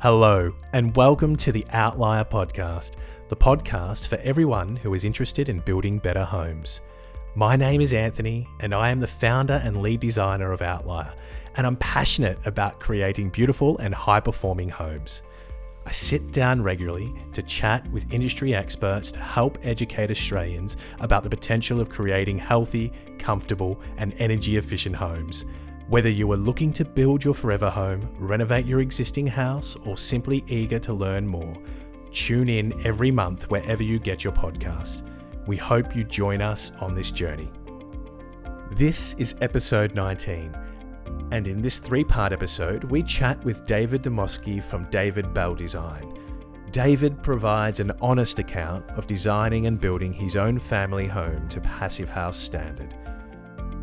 Hello, and welcome to the Outlier Podcast, the podcast for everyone who is interested in building better homes. My name is Anthony, and I am the founder and lead designer of Outlier, and I'm passionate about creating beautiful and high-performing homes. I sit down regularly to chat with industry experts to help educate Australians about the potential of creating healthy, comfortable, and energy-efficient homes. Whether you are looking to build your forever home, renovate your existing house, or simply eager to learn more, tune in every month wherever you get your podcasts. We hope you join us on this journey. This is episode 19, and in this three-part episode, we chat with David Dimovski from David Belle Design. David provides an honest account of designing and building his own family home to Passive Haus standard.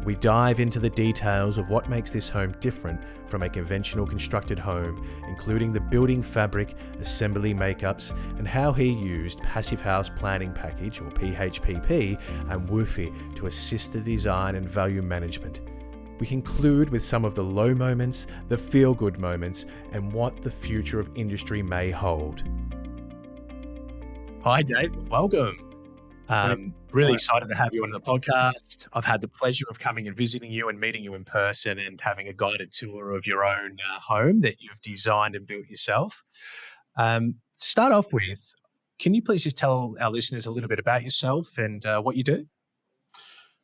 We dive into the details of what makes this home different from a conventional constructed home, including the building fabric, assembly makeups, and how he used Passive Haus Planning Package, or PHPP, and WUFI to assist the design and value management. We conclude with some of the low moments, the feel-good moments, and what the future of industry may hold. Hi, Dave. Welcome. Really excited to have you on the podcast. I've had the pleasure of coming and visiting you and meeting you in person and having a guided tour of your own home that you've designed and built yourself. To start off with, can you please just tell our listeners a little bit about yourself and what you do?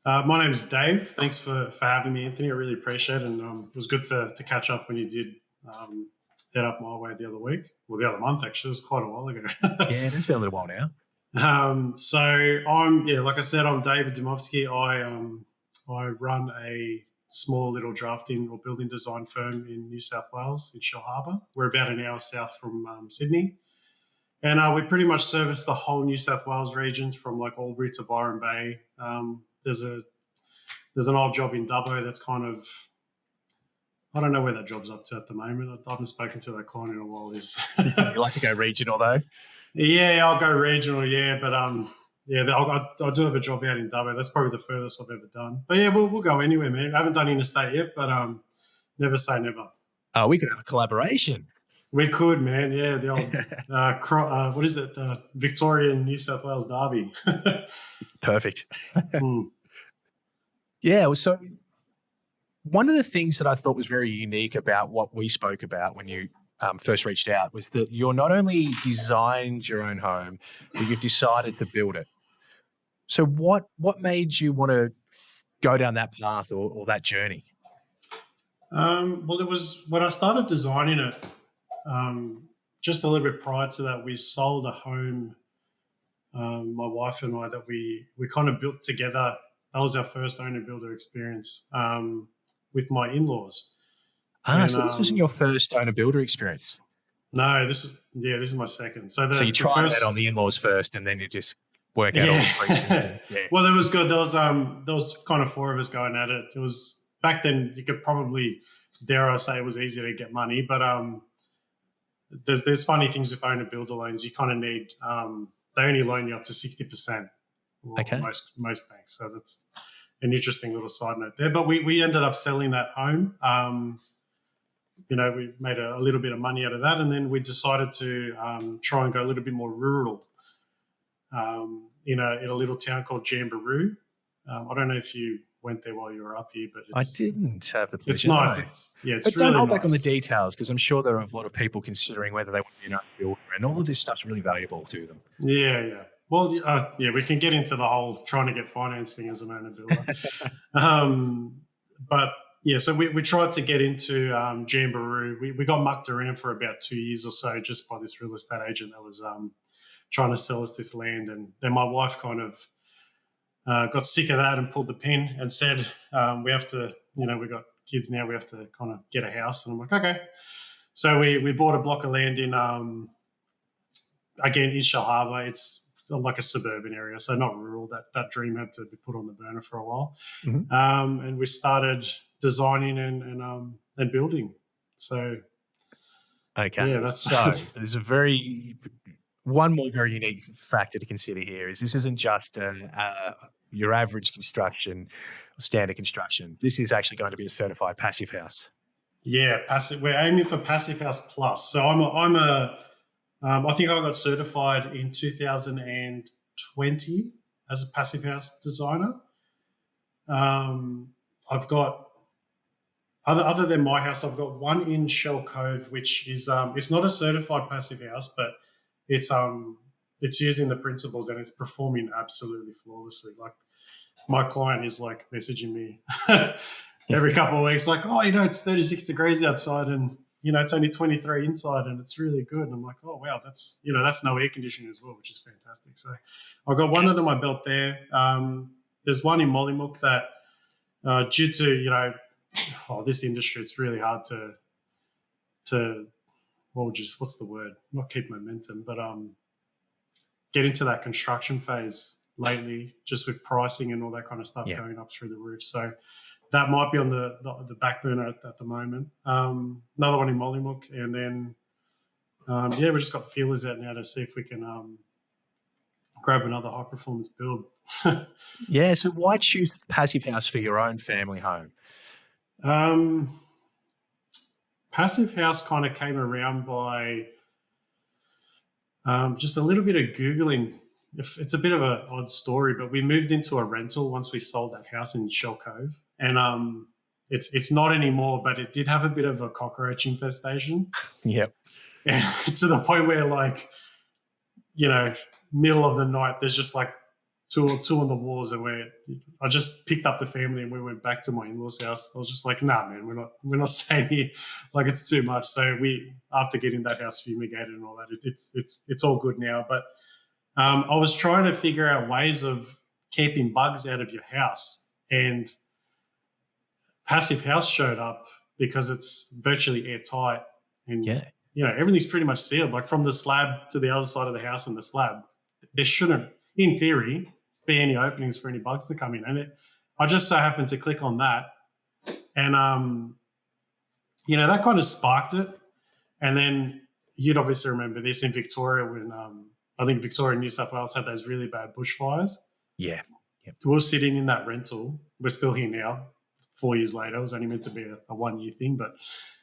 My name is Dave. Thanks for having me, Anthony. I really appreciate it. And it was good to catch up when you did head up my way the other week. Well, the other month, actually. It was quite a while ago. Yeah, it's been a little while now. So I'm, like I said, I'm David Dimovski. I run a small little drafting or building design firm in New South Wales, in Shell Harbour. We're about an hour south from Sydney. And we pretty much service the whole New South Wales regions from like Albury to Byron Bay. There's an old job in Dubbo that's kind of, I don't know where that job's up to at the moment. I haven't spoken to that client in a while. You like to go regional though? Yeah, I'll go regional, yeah. But I do have a job out in Dubbo. That's probably the furthest I've ever done. But yeah, we'll go anywhere, man. I haven't done interstate yet, but never say never. Oh, we could have a collaboration. We could, man. Yeah, the old what is it? Victorian New South Wales Derby. Perfect. Yeah. So one of the things that I thought was very unique about what we spoke about when you first reached out was that you're not only designed your own home, but you've decided to build it. So what made you want to go down that path or that journey? Well, it was when I started designing it, just a little bit prior to that, we sold a home, my wife and I, that we kind of built together. That was our first owner-builder experience with my in-laws. So this wasn't your first owner-builder experience? No, this is my second. So you tried that on the in-laws first, and then you just work out all the pieces. Well, it was good. There was kind of four of us going at it. It was back then. You could probably, dare I say, it was easier to get money, but there's funny things with owner-builder loans. You kind of need they only loan you up to 60%. Okay. Most banks. So that's an interesting little side note there. But we ended up selling that home. We made a little bit of money out of that, and then we decided to try and go a little bit more rural in a little town called Jamboree. I don't know if you went there while you were up here, but I didn't have the pleasure. It's nice. It's but really don't hold nice. back on the details, because I'm sure there are a lot of people considering whether they want to be an owner-builder, and all of this stuff's really valuable to them. Yeah. Well, we can get into the whole trying to get finance thing as an owner-builder. But yeah, so we tried to get into Jamboree. We got mucked around for about 2 years or so just by this real estate agent that was trying to sell us this land. And then my wife kind of got sick of that and pulled the pin and said, we have to, we got kids now, we have to kind of get a house. And I'm like, okay. So we bought a block of land in, again, in Shell Harbour. It's like a suburban area, so not rural. That dream had to be put on the burner for a while. Mm-hmm. And we started designing and building. So okay, yeah, so there's one more very unique factor to consider here is this isn't just your average construction, standard construction. This is actually going to be a certified passive house. Yeah, passive. We're aiming for Passive House Plus. So I think I got certified in 2020 as a Passive House designer. I've got other than my house, I've got one in Shell Cove, which is it's not a certified passive house, but it's it's using the principles and it's performing absolutely flawlessly. Like my client is like messaging me every couple of weeks, like, oh, it's 36 degrees outside and it's only 23 inside and it's really good. And I'm like, oh wow, that's no air conditioning as well, which is fantastic. So I've got one under my belt there. There's one in Mollymook that due to this industry, it's really hard to what's the word? Not keep momentum, but get into that construction phase lately, just with pricing and all that kind of stuff going up through the roof. So that might be on the back burner at the moment. Another one in Mollymook, and then we just got feelers out now to see if we can grab another high performance build. Yeah. So why choose Passive House for your own family home? Passive House kind of came around by just a little bit of Googling. It's a bit of an odd story, but we moved into a rental once we sold that house in Shell Cove. And it's not anymore, but it did have a bit of a cockroach infestation. Yep. And to the point where, like, middle of the night, there's just like two on the walls, and I just picked up the family and we went back to my in-laws' house. I was just like, nah, man, we're not staying here. Like, it's too much. So after getting that house fumigated and all that, it's all good now. But I was trying to figure out ways of keeping bugs out of your house, and Passive House showed up because it's virtually airtight, and everything's pretty much sealed. Like from the slab to the other side of the house and the slab, there shouldn't, in theory, be any openings for any bugs to come in. And I just so happened to click on that, and that kind of sparked it. And then you'd obviously remember this in Victoria when I think Victoria and New South Wales had those really bad bushfires. Yeah. Yep. We were sitting in that rental. We're still here now. 4 years later, it was only meant to be a 1 year thing, but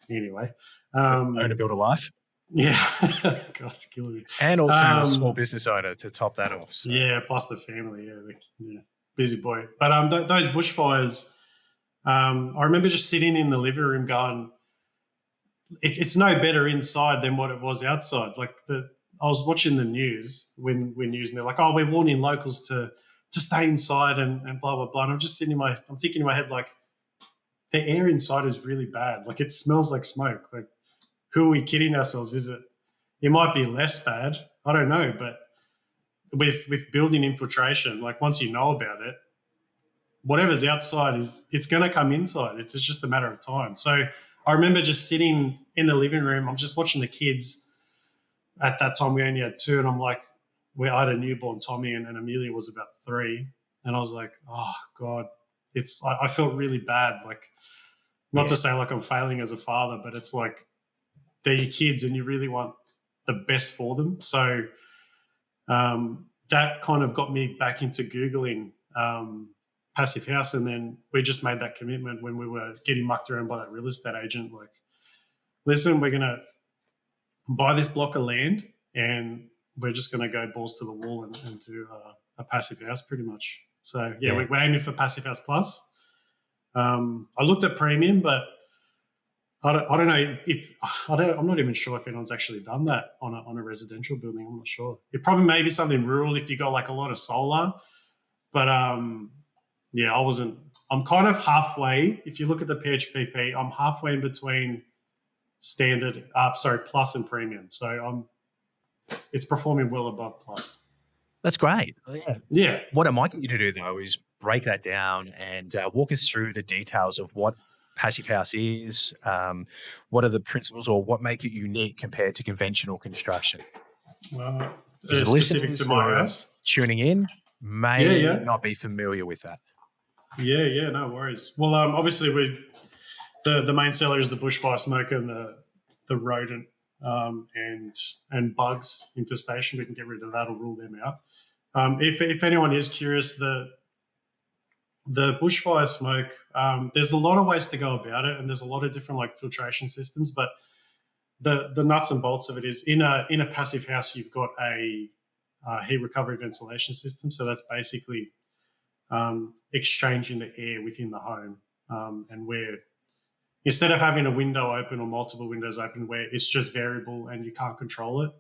anyway. Owner build a life. Yeah. God, it's killing me. And also a small business owner to top that off. So. Yeah, plus the family. Busy boy. But those bushfires, I remember just sitting in the living room going, it's no better inside than what it was outside. Like I was watching the news when news, and they're like, oh, we're warning locals to stay inside and blah, blah, blah. And I'm just I'm thinking in my head, like, the air inside is really bad. Like, it smells like smoke. Like, who are we kidding ourselves? It might be less bad. I don't know. But with building infiltration, like, once you know about it, whatever's outside it's going to come inside. It's just a matter of time. So I remember just sitting in the living room. I'm just watching the kids. At that time, we only had 2. And I'm like, I had a newborn Tommy and Amelia was about 3. And I was like, oh, God. I felt really bad. Like, not to say like I'm failing as a father, but it's like they're your kids and you really want the best for them. So that kind of got me back into Googling Passive House. And then we just made that commitment when we were getting mucked around by that real estate agent. Like, listen, we're going to buy this block of land and we're just going to go balls to the wall and do a Passive House pretty much. So, we're aiming for Passive House Plus. I looked at Premium, but I don't know I'm not even sure if anyone's actually done that on a residential building. I'm not sure. It probably may be something rural if you got like a lot of solar, but I'm kind of halfway. If you look at the PHPP, I'm halfway in between Plus and Premium. So it's performing well above Plus. That's great. Yeah. What I might get you to do, though, is break that down and walk us through the details of what Passive House is, what are the principles or what make it unique compared to conventional construction. Specific to my house? Tuning in may not be familiar with that. Yeah, no worries. Well, obviously the main seller is the bushfire smoke and the rodent and bugs infestation. We can get rid of that or rule them out. If anyone is curious, the bushfire smoke, there's a lot of ways to go about it, and there's a lot of different like filtration systems. But the nuts and bolts of it is in a passive house, you've got a heat recovery ventilation system. So that's basically exchanging the air within the home, and where instead of having a window open or multiple windows open, where it's just variable and you can't control it.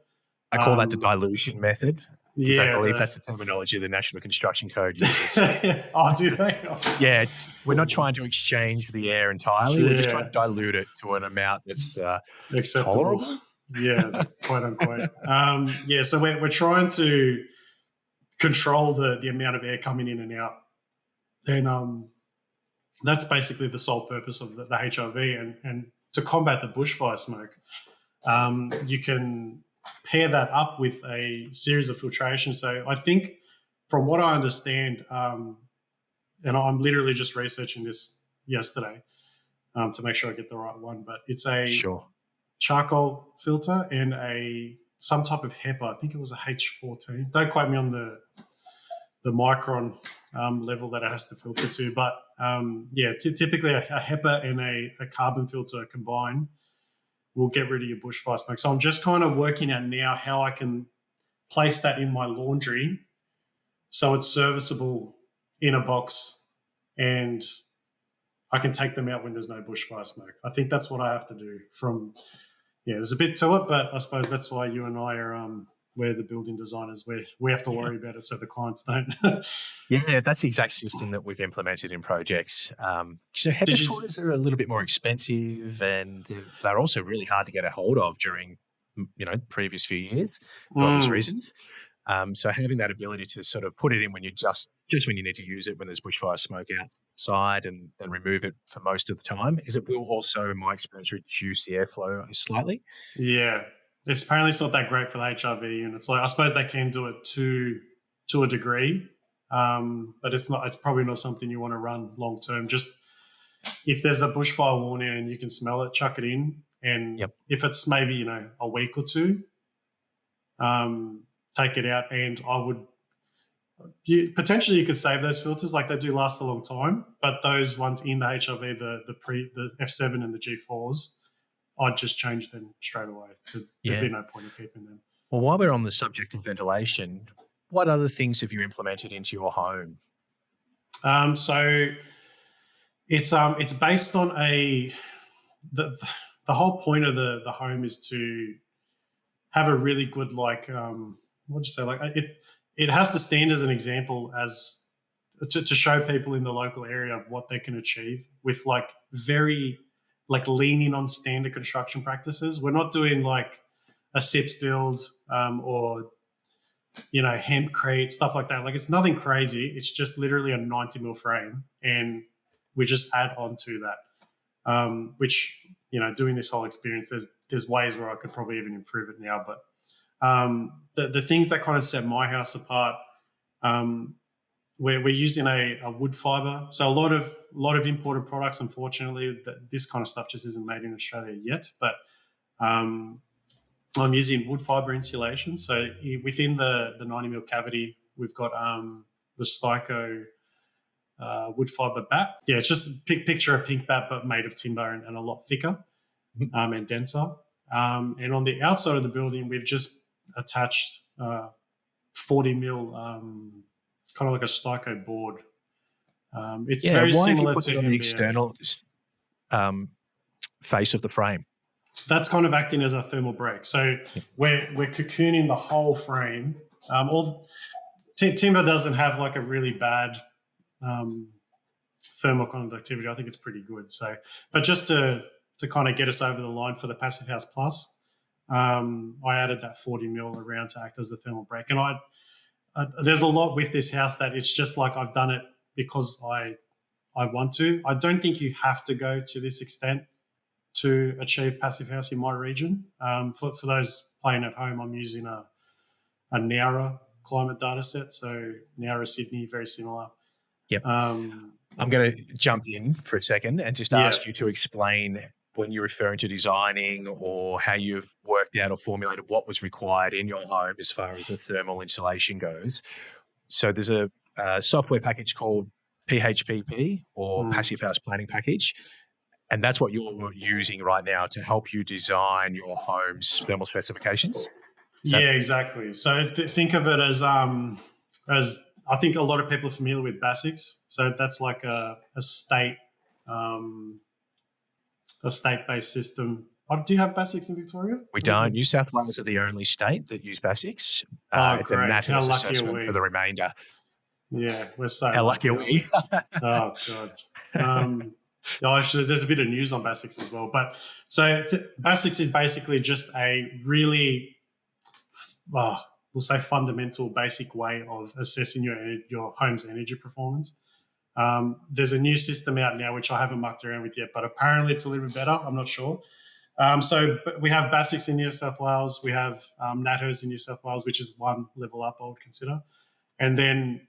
I call that the dilution method. Because I believe that's the terminology the National Construction Code uses. Oh, do they? Yeah, we're not trying to exchange the air entirely. We're just trying to dilute it to an amount that's acceptable. Tolerable. Yeah, quote unquote. So we're trying to control the amount of air coming in and out. And that's basically the sole purpose of the HRV. And to combat the bushfire smoke, you can pair that up with a series of filtration. So I think from what I understand, and I'm literally just researching this yesterday to make sure I get the right one, but it's a charcoal filter and some type of HEPA. I think it was a H14. Don't quote me on the micron level that it has to filter to, but typically a HEPA and a carbon filter combined will get rid of your bushfire smoke. So I'm just kind of working out now how I can place that in my laundry so it's serviceable in a box and I can take them out when there's no bushfire smoke. I think that's what I have to do there's a bit to it, but I suppose that's why you and I are we're the building designers. We have to worry about it so the clients don't. Yeah, that's the exact system that we've implemented in projects. So HEPA filters are a little bit more expensive, and they're also really hard to get a hold of during previous few years for obvious reasons. So having that ability to sort of put it in when you just when you need to use it when there's bushfire smoke outside, and then remove it for most of the time, is it will also, in my experience, reduce the airflow slightly. Yeah. Apparently it's not that great for the HRV units. Like I suppose they can do it to a degree, but it's probably not something you want to run long term. Just if there's a bushfire warning and you can smell it, chuck it in. And if it's maybe a week or two, take it out. And I would potentially you could save those filters. Like they do last a long time, but those ones in the HRV, the F7 and the G4s. I'd just change them straight away. There'd be no point in keeping them. Well, while we're on the subject of ventilation, what other things have you implemented into your home? So it's based on the whole point of the home is to have a really good it has to stand as an example as to show people in the local area of what they can achieve with very leaning on standard construction practices. We're not doing a SIPS build or hempcrete, stuff like that. It's nothing crazy. It's just literally a 90 mil frame, and we just add on to that. Which doing this whole experience, there's ways where I could probably even improve it now. But the things that kind of set my house apart, we're using a wood fiber. So a lot of imported products, unfortunately, this kind of stuff just isn't made in Australia yet. But I'm using wood fiber insulation. So within the 90 mil cavity, we've got the Styco wood fiber bat. Yeah, it's just picture a pink bat but made of timber and a lot thicker and denser. And on the outside of the building, we've just attached 40 mil kind of like a Styco board. It's very similar to the external face of the frame. That's kind of acting as a thermal break. So we're cocooning the whole frame. Timber doesn't have a really bad thermal conductivity. I think it's pretty good. So, but just to kind of get us over the line for the Passive House Plus, I added that 40 mil around to act as the thermal break. And there's a lot with this house that it's just I've done it because I want to. I don't think you have to go to this extent to achieve Passive House in my region. For those playing at home, I'm using a NARA climate data set. So NARA Sydney, very similar. Yep. I'm going to jump in for a second and just ask you to explain when you're referring to designing or how you've worked out or formulated what was required in your home as far as the thermal insulation goes. So there's a software package called PHPP or Passive House Planning Package. And that's what you're using right now to help you design your home's thermal specifications? Exactly. So think of it as I think a lot of people are familiar with BASICs. So that's like a state-based system. Do you have BASICs in Victoria? We don't. New South Wales are the only state that use BASICs. It's great. a NatHealth assessment for the remainder. Yeah, we're so How lucky are we? Oh, God. Actually, there's a bit of news on BASICs as well. But so BASICs is basically just a really, we'll say fundamental, basic way of assessing your home's energy performance. There's a new system out now, which I haven't mucked around with yet, but apparently it's a little bit better. I'm not sure. So we have BASICs in New South Wales. We have NatHealth in New South Wales, which is one level up, I would consider. And then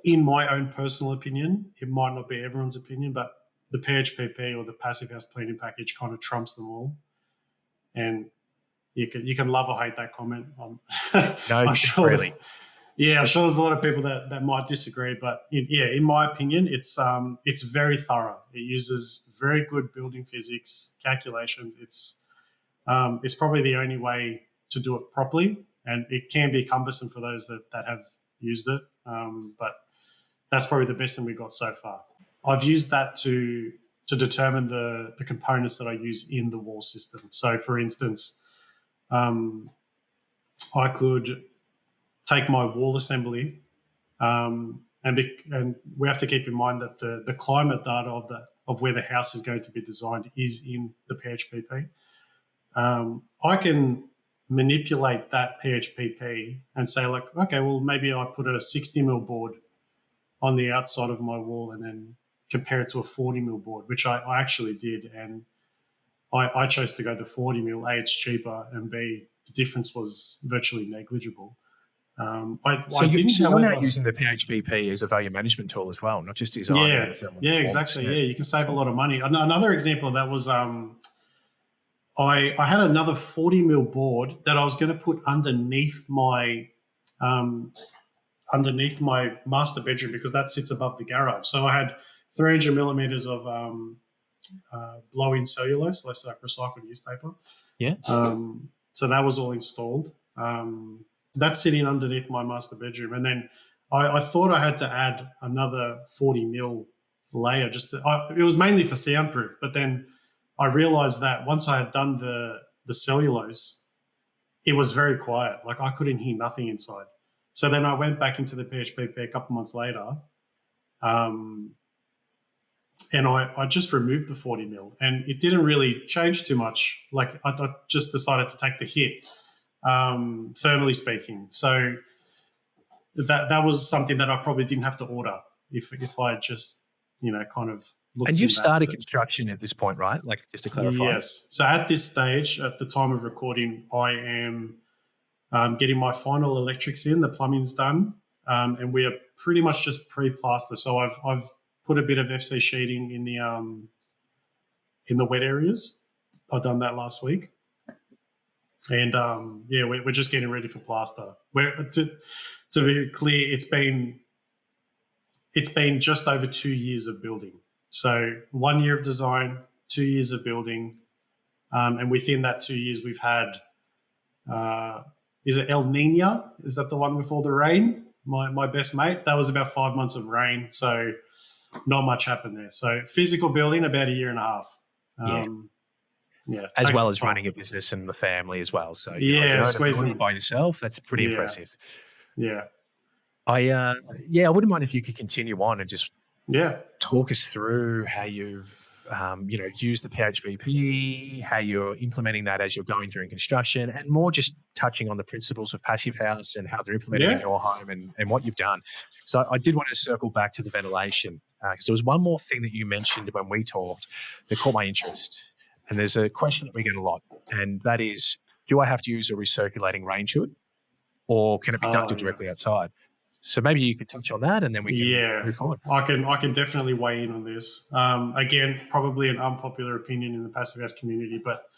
in my own personal opinion, it might not be everyone's opinion, but the PHPP or the Passive House Planning Package kind of trumps them all. And you can love or hate that comment. I'm sure really. I'm sure there's a lot of people that might disagree, but in my opinion, it's very thorough. It uses very good building physics calculations. It's probably the only way to do it properly, and it can be cumbersome for those that have used it. But that's probably the best thing we've got so far. I've used that to determine the components that I use in the wall system. So, for instance, I could take my wall assembly, and we have to keep in mind that the climate data of where the house is going to be designed is in the PHPP. I can manipulate that PHPP and say, like, okay, well, maybe I put a 60 mil board on the outside of my wall and then compare it to a 40 mil board, which I actually did. And I chose to go the 40 mil. A, it's cheaper, and B, the difference was virtually negligible. You're now using the PHPP as a value management tool as well, not just design. Yeah, exactly. Yeah, you can save a lot of money. Another example of that was I had another 40 mil board that I was going to put underneath my master bedroom because that sits above the garage. So I had 300 millimeters of blow-in cellulose, like recycled newspaper. Yeah. So that was all installed. That's sitting underneath my master bedroom. And then I thought I had to add another 40 mil layer. It was mainly for soundproof, but then I realized that once I had done the cellulose, it was very quiet. Like I couldn't hear nothing inside. So then I went back into the PHPP a couple months later, and I just removed the 40 mil, and it didn't really change too much. Like I just decided to take the hit, thermally speaking. So that was something that I probably didn't have to order if I had just kind of looked. And you've started construction at this point, right? Like just to clarify. Yes. So at this stage, at the time of recording, I am getting my final electrics in. The plumbing's done, and we are pretty much just pre-plaster. So I've put a bit of FC sheeting in the wet areas. I've done that last week, and we're just getting ready for plaster. To be clear, it's been just over 2 years of building. So 1 year of design, 2 years of building, and within that 2 years, we've had. Is it El Nino? Is that the one with all the rain? My best mate. That was about 5 months of rain, so not much happened there. So physical building, about a year and a half. As well as running a business and the family as well. So squeezing it by yourself. That's pretty impressive. Yeah. I wouldn't mind if you could continue on and just talk us through how you've used the PHPP, how you're implementing that as you're going through construction, and more just touching on the principles of Passive House and how they're implemented in your home and what you've done. So I did want to circle back to the ventilation because there was one more thing that you mentioned when we talked that caught my interest. And there's a question that we get a lot, and that is, do I have to use a recirculating rain chute, or can it be ducted directly outside? So maybe you could touch on that, and then we can move forward. I can definitely weigh in on this. Again, probably an unpopular opinion in the Passive House community, but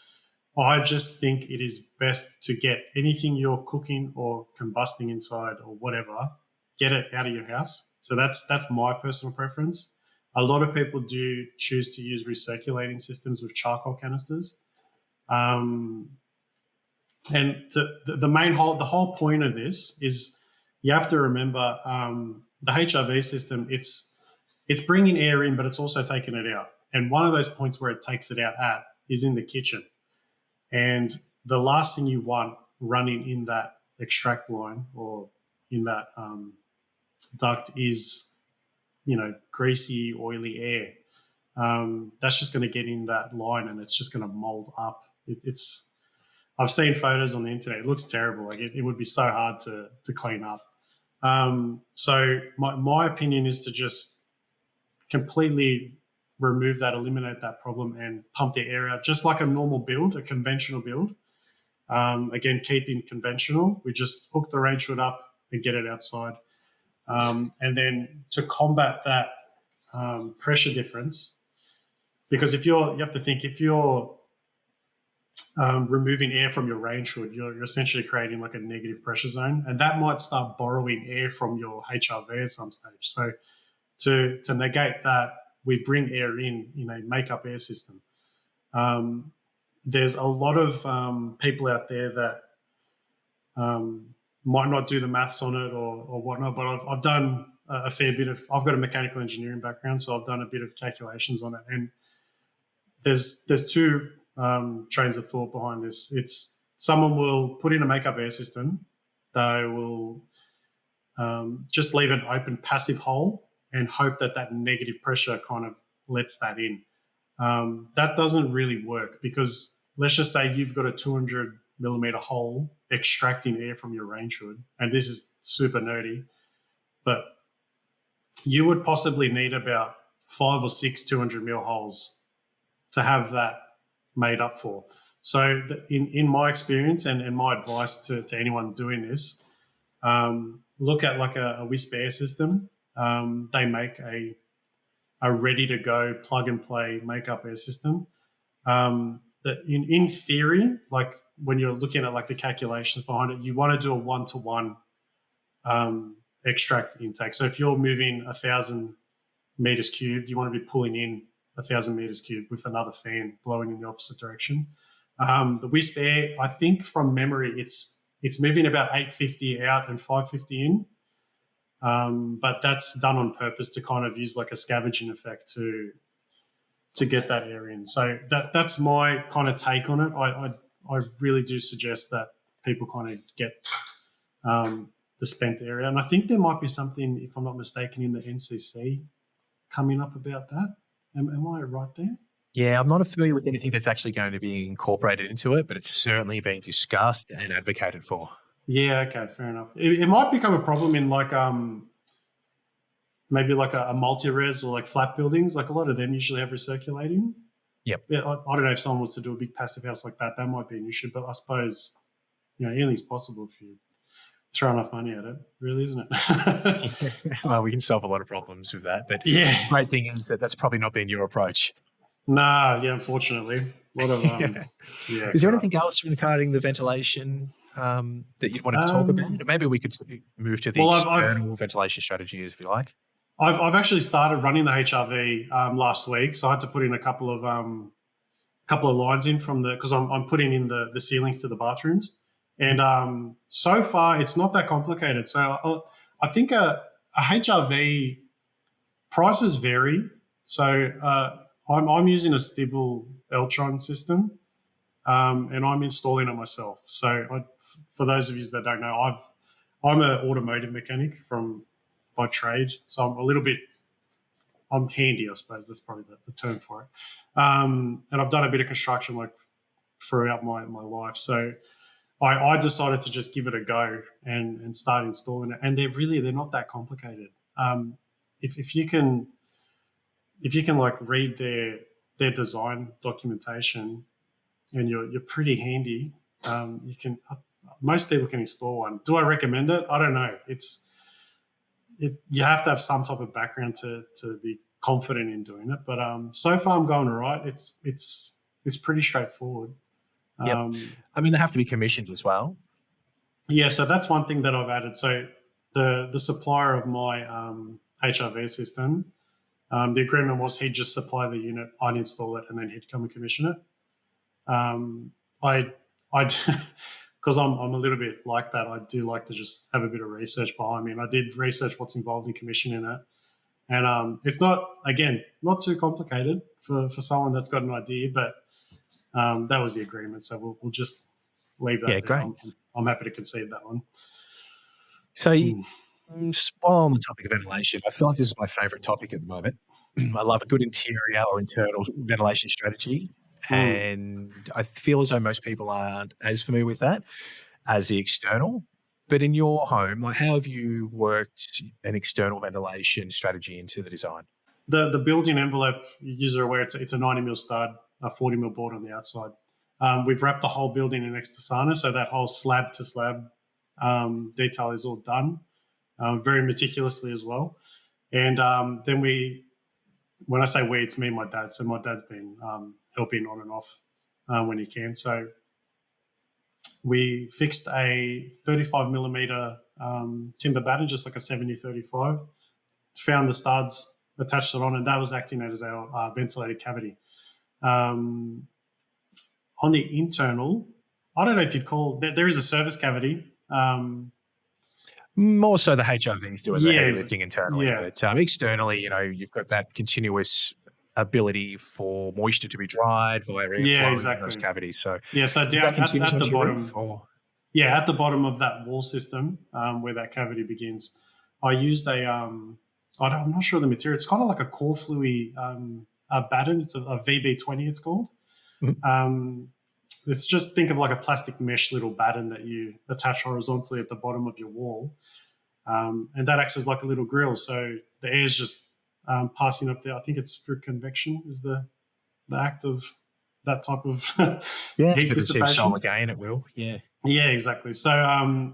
I just think it is best to get anything you're cooking or combusting inside or whatever, get it out of your house. So that's my personal preference. A lot of people do choose to use recirculating systems with charcoal canisters. And the whole point of this is you have to remember the HRV system. It's bringing air in, but it's also taking it out. And one of those points where it takes it out at is in the kitchen. And the last thing you want running in that extract line or in that duct is, greasy, oily air. That's just going to get in that line and it's just going to mold up. I've seen photos on the internet. It looks terrible. Like it would be so hard to clean up. So my opinion is to just completely remove that, eliminate that problem, and pump the air out just like a normal build, a conventional build. Again, keeping conventional. We just hook the range hood up and get it outside. And then to combat that pressure difference, because you have to think, if you're removing air from your range hood, you're essentially creating like a negative pressure zone, and that might start borrowing air from your HRV at some stage. So to negate that, we bring air in a make-up air system. There's a lot of people out there that might not do the maths on it or whatnot, but I've done a fair bit of. I've got a mechanical engineering background, so I've done a bit of calculations on it. And there's two trains of thought behind this. It's someone will put in a make-up air system. They will just leave an open passive hole and hope that negative pressure kind of lets that in. That doesn't really work, because let's just say you've got a 200 millimeter hole extracting air from your range hood, and this is super nerdy, but you would possibly need about 5 or 6 200 mil holes to have that made up for. So in my experience and my advice to anyone doing this, look at like a Wisp air system. They make a ready-to-go plug-and-play make-up air system. That in theory, like when you're looking at like the calculations behind it, you want to do a 1-to-1 extract intake. So if you're moving 1,000 meters cubed, you want to be pulling in 1,000 meters cubed with another fan blowing in the opposite direction. The Wisp air, I think from memory, it's moving about 850 out and 550 in. But that's done on purpose to kind of use like a scavenging effect to get that air in. So that's my kind of take on it. I really do suggest that people kind of get the spent area. And I think there might be something, if I'm not mistaken, in the NCC coming up about that. Am I right there? Yeah, I'm not familiar with anything that's actually going to be incorporated into it, but it's certainly being discussed and advocated for. Yeah, okay, fair enough. It might become a problem in like maybe like a multi-res or like flat buildings. Like a lot of them usually have recirculating. Yep. Yeah, I don't know if someone wants to do a big passive house like that. That might be an issue, but I suppose anything's possible if you throw enough money at it, really, isn't it? Well, we can solve a lot of problems with that, but yeah, the great thing is that's probably not been your approach. Nah, yeah, unfortunately. A lot of yeah. Is there anything else regarding the ventilation that you'd want to talk about? Maybe we could move to the external ventilation strategy, if you like. I've actually started running the HRV last week, so I had to put in a couple of lines in from because I'm putting in the ceilings to the bathrooms, and so far it's not that complicated. So I think a HRV prices vary. So I'm using a Stibble Eltron system, and I'm installing it myself. So for those of you that don't know, I'm an automotive mechanic by trade, so I'm handy, I suppose. That's probably the term for it. And I've done a bit of construction like throughout my life. So I decided to just give it a go and start installing it. And they're not that complicated. If you can like read their design documentation and you're pretty handy, most people can install one. Do I recommend it? I don't know. You have to have some type of background to be confident in doing it. But so far I'm going all right. It's pretty straightforward. Yep. I mean, they have to be commissioned as well. Yeah, so that's one thing that I've added. So the supplier of my HRV system. The agreement was he'd just supply the unit, I'd install it, and then he'd come and commission it. I because I'm a little bit like that. I do like to just have a bit of research behind me, and I did research what's involved in commissioning it. And it's not too complicated for someone that's got an idea, but that was the agreement. So we'll just leave that. Yeah, there. great. I'm happy to concede that one. So while on the topic of ventilation, I feel like this is my favourite topic at the moment. I love a good interior or internal ventilation strategy. And I feel as though most people aren't as familiar with that as the external. But in your home, like, how have you worked an external ventilation strategy into the design? The built-in envelope, user aware, it's a 90mm stud, a 40mm board on the outside. We've wrapped the whole building in Extasana, so that whole slab to slab detail is all done very meticulously as well. And then when I say we, it's me and my dad. So my dad's been helping on and off when he can. So we fixed a 35mm timber batten, just like a 70-35, found the studs, attached it on, and that was acting as our ventilated cavity. On the internal, I don't know if you'd call, there is a service cavity. More so the HRVs doing the heavy lifting internally, but externally, you've got that continuous ability for moisture to be dried via airflow in those cavities. So so down at the bottom, at the bottom of that wall system where that cavity begins, I used I'm not sure the material. It's kind of like a core fluid batten. It's a VB20. It's called. Mm-hmm. It's just, think of like a plastic mesh little batten that you attach horizontally at the bottom of your wall. And that acts as like a little grill. So the air is just passing up there. I think it's through convection is the act of that type of heat dissipation. Solar gain, it will. Yeah. Yeah, exactly. So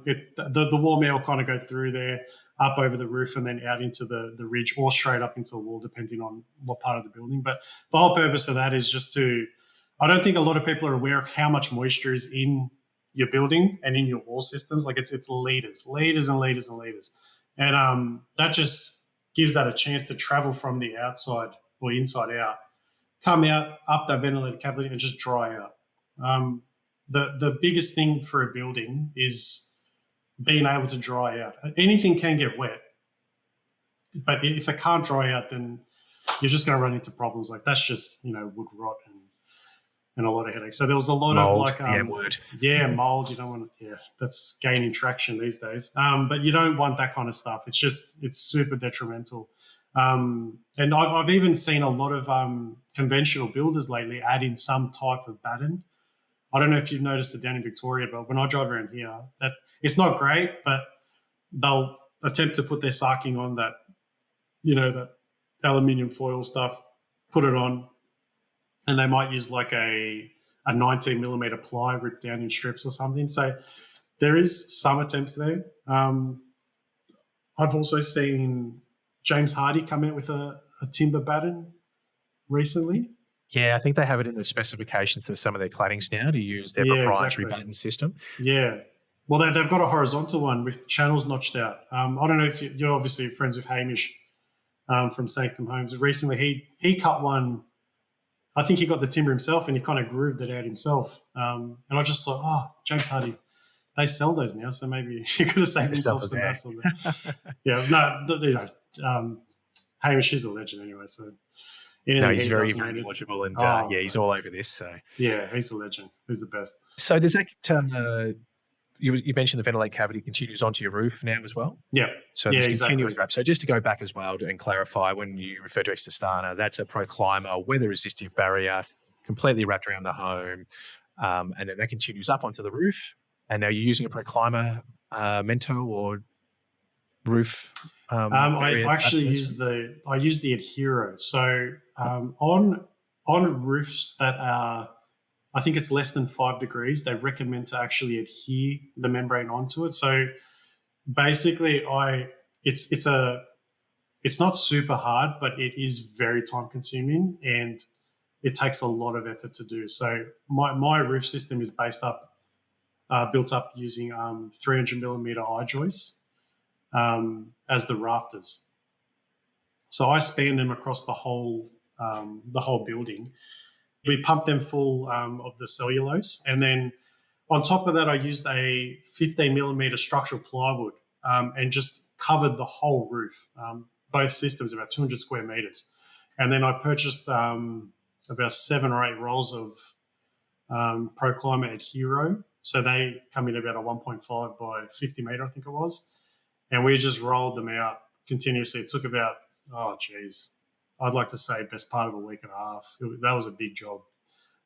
the warm air will kind of go through there, up over the roof, and then out into the ridge, or straight up into the wall, depending on what part of the building. But the whole purpose of that is just to, I don't think a lot of people are aware of how much moisture is in your building and in your wall systems. Like it's liters and liters and liters. And that just gives that a chance to travel from the outside or inside out, come out, up that ventilated cavity, and just dry out. The biggest thing for a building is being able to dry out. Anything can get wet, but if it can't dry out, then you're just going to run into problems. Like that's just, wood rot and a lot of headaches. So there was a lot mold, of like, mold. Mold. You don't want, that's gaining traction these days. But you don't want that kind of stuff. It's super detrimental. And I've even seen a lot of conventional builders lately add in some type of batten. I don't know if you've noticed it down in Victoria, but when I drive around here, that it's not great, but they'll attempt to put their sarking on that, that aluminium foil stuff, put it on, and they might use like a 19mm ply ripped down in strips or something. So there is some attempts there. I've also seen James Hardie come out with a timber batten recently. Yeah, I think they have it in the specifications for some of their claddings now to use their proprietary batten system. Yeah. Well, they've got a horizontal one with channels notched out. I don't know if you're obviously friends with Hamish from Sanctum Homes. Recently, he cut one. I think he got the timber himself and he kind of grooved it out himself. And I just thought, James Hardie, they sell those now, so maybe he could have saved himself some hassle. Hamish is a legend anyway, so. He's very, very knowledgeable, and he's all over this. So he's a legend. He's the best. So does that you mentioned the ventilate cavity continues onto your roof now as well? Yeah. So there's continuous wrap. So just to go back as well and clarify, when you refer to Extasana, that's a Proclimer weather-resistive barrier completely wrapped around the home, and then that continues up onto the roof. And now you're using a Proclimer Mento or roof. I actually use the Adhero. So on roofs that are, I think it's less than 5 degrees, they recommend to actually adhere the membrane onto it. So basically, it's not super hard, but it is very time consuming and it takes a lot of effort to do. So my roof system is built up using 300mm I-joists as the rafters. So I span them across the whole building. We pumped them full of the cellulose, and then on top of that, I used a 15 millimeter structural plywood and just covered the whole roof. Both systems, about 200 square meters. And then I purchased about 7 or 8 rolls of ProClimate Hero. So they come in about a 1.5 by 50 meter, I think it was. And we just rolled them out continuously. It took about, I'd like to say best part of a week and a half. That was a big job.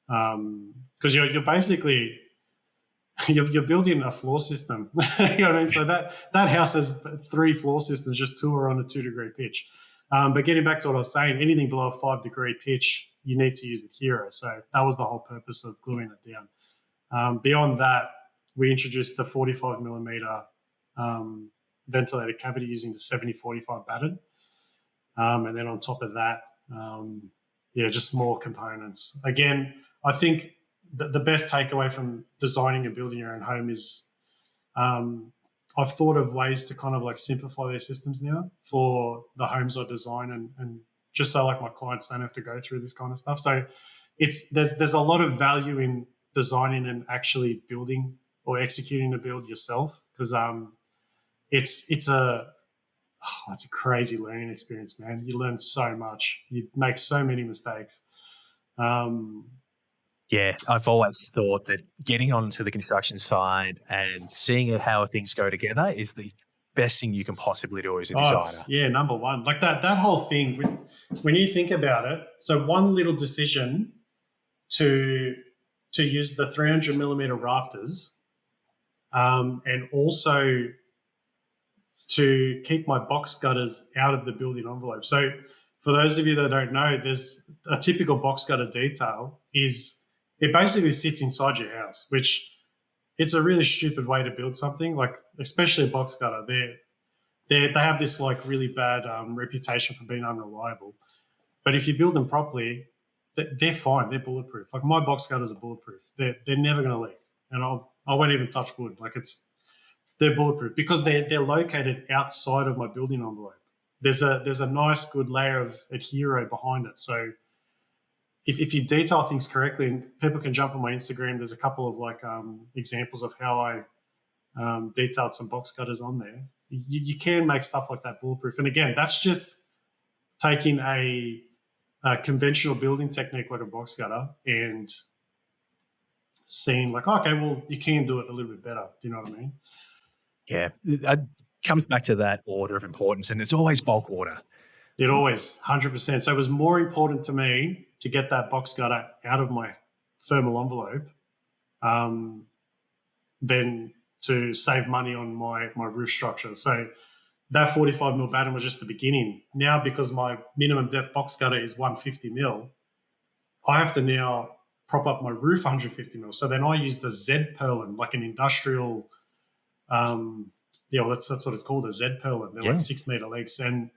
Because you're basically, you're building a floor system. You know what I mean? So that house has 3 floor systems, just 2 are on a 2-degree pitch. But getting back to what I was saying, anything below a 5-degree pitch, you need to use the Hero. So that was the whole purpose of gluing it down. Beyond that, we introduced the 45 millimeter ventilated cavity using the 70-45 batted. And then on top of that, just more components. Again, I think the best takeaway from designing and building your own home is I've thought of ways to kind of like simplify their systems now for the homes I design and just so like my clients don't have to go through this kind of stuff. So there's a lot of value in designing and actually building or executing a build yourself, because it's a crazy learning experience, man. You learn so much. You make so many mistakes. Yeah, I've always thought that getting onto the construction side and seeing how things go together is the best thing you can possibly do as a designer. Yeah, number one. Like that whole thing, when you think about it, so one little decision to use the 300 millimeter rafters and also to keep my box gutters out of the building envelope. So for those of you that don't know, there's a typical box gutter detail is it basically sits inside your house, which it's a really stupid way to build something, like especially a box gutter. They have this like really bad reputation for being unreliable. But if you build them properly, they're fine. They're bulletproof. Like my box gutters are bulletproof. They're never going to leak. And I won't even touch wood. Like they're bulletproof because they're located outside of my building envelope. There's a nice good layer of Hero behind it. So if you detail things correctly, and people can jump on my Instagram, there's a couple of like examples of how I detailed some box gutters on there. You can make stuff like that bulletproof. And again, that's just taking a conventional building technique like a box gutter and seeing like, okay, well, you can do it a little bit better. Do you know what I mean? Yeah, it comes back to that order of importance, and it's always bulk order. It always, 100%. So it was more important to me to get that box gutter out of my thermal envelope than to save money on my roof structure. So that 45 mil batten was just the beginning. Now, because my minimum depth box gutter is 150 mil, I have to now prop up my roof 150 mil. So then I use the Z purlin, like an industrial, that's what it's called, a Z purlin. They're like 6 meter legs, and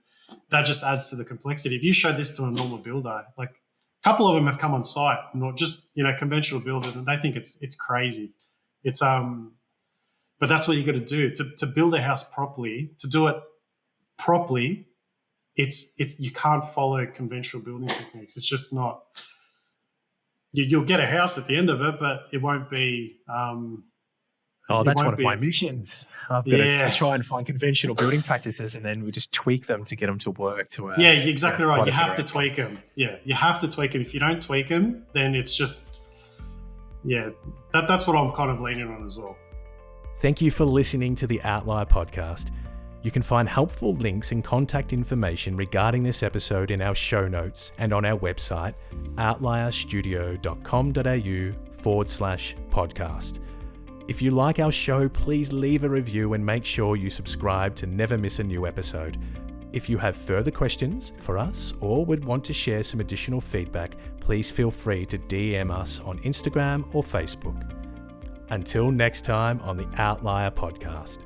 that just adds to the complexity. If you show this to a normal builder, like a couple of them have come on site, not just conventional builders, and they think it's crazy. It's but that's what you got to do to build a house properly. To do it properly, it's you can't follow conventional building techniques. It's just not. You'll get a house at the end of it, but it won't be. That's one of my missions. I've got to try and find conventional building practices, and then we just tweak them to get them to work. Yeah, you're exactly right. You have to tweak them. Yeah, you have to tweak them. If you don't tweak them, then it's just, that's what I'm kind of leaning on as well. Thank you for listening to the Outlier podcast. You can find helpful links and contact information regarding this episode in our show notes and on our website, outlierstudio.com.au/podcast. If you like our show, please leave a review and make sure you subscribe to never miss a new episode. If you have further questions for us or would want to share some additional feedback, please feel free to DM us on Instagram or Facebook. Until next time on the Outlier podcast.